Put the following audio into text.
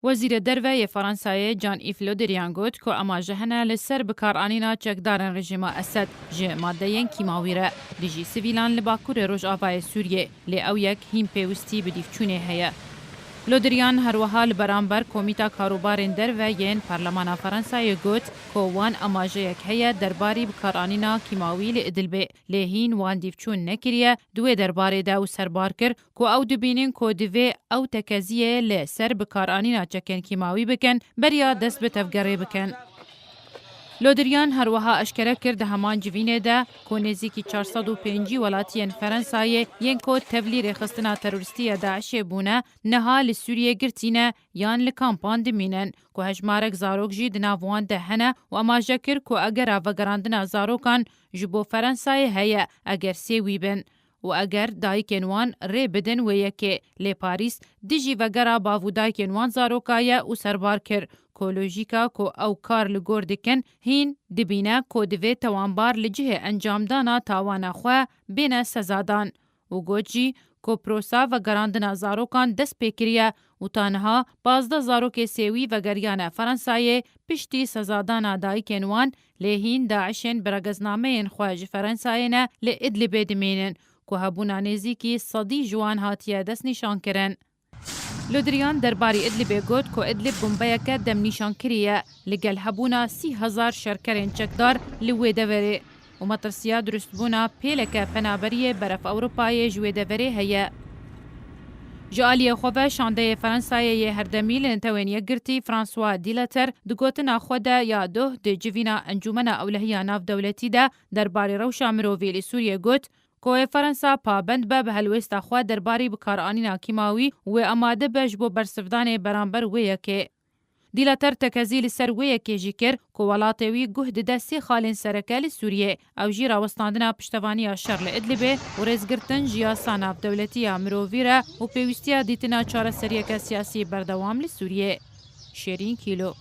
وزیر دروی فرانسای جان ایف لو دریان گوت که اماجه هنه لسر بکارانینا چکدارن رژیم اسد جه ماده کیماوی را دیجی سویلان لباکور روجاوای سوریه لی او یک هیم پیوستی بدیفچونه هیا. لودریان هروها لبرانبر کمیتا کاروبارین درویین پارلمان فرانسای گوت که وان اماجه یک هیا درباری بکارانینا کیماوی لی ادلبه لیهین وان دیفچون نکریه دوی درباره داو سربار کر که او دبینین که دوی او تکزیه لی سر بکارانینا چکن کیماوی بکن بریا دست به تفگره بکن. لودریان هروها اشکره کرد همان جوینه ده که نزیکی 450 ولاتین فرانسای ین که تبلیر خستنا تروریستی داعش بونه نها لسوریه گرتینه یان لکامپان دمینن که هجمارک زاروک جی دناوان ده هنه و اماجه کر که اگر آوگراندنا زاروکان جبو فرانسای هیا اگر سیوی بن و اگر دایکنوان ری بدن و یکی لی پاریس دیجی وگرا باودایکنوان زاروکایه و سربار کر کولوژیکا کو او کار لگور دکن هین دبینه کو دوی توانبار لجه انجام دانا تاوانا خواه بین سزادان و گوچی کو پروسا و گراندنا زاروکان دست پیکریه و تانها 12 زاروک سیوی و گریان فرانسای پشتی سزادانا دای کنوان لیهین داعشن برگزنامه این خواج فرانساینا لی ادلب دمینن که هبونا نزیکی صدی جوان هاتیه دست نشان کرن. لودریان درباری ادلب گوت که ادلب بمبایک دم نیشان کریه لگل هبونا 30,000 شرکرین چکدار لوی دوره و مطرسیا درست بونا پیلک پنابریه برف اوروپای جوی دوره هیا. جالی خواه شانده فرانسای هردمیل انتوینیه گرتی فرانسوا دیلتر دگوتنا خوده یا دوه ده جوینا انجومن اولهیا ناف دولتی ده درباری روشا مروویل سوریه گوت که فرانسا پابند به هلویستا خواه درباری بکارانینا کیماوی و اماده بش بو برسفدان برانبر ویه که دیلتر تکزیل سر ویه که جی کر که ولاتوی گهد دستی خالین سرکل سوریه او جی راوستاندنا پشتوانی شر لادلبه و رزگرتن جیاسا ناف دولتی مرووی را و پیوستیا دیتنا چاره سریه که سیاسی بردوام لسوریه. شیرین کیلو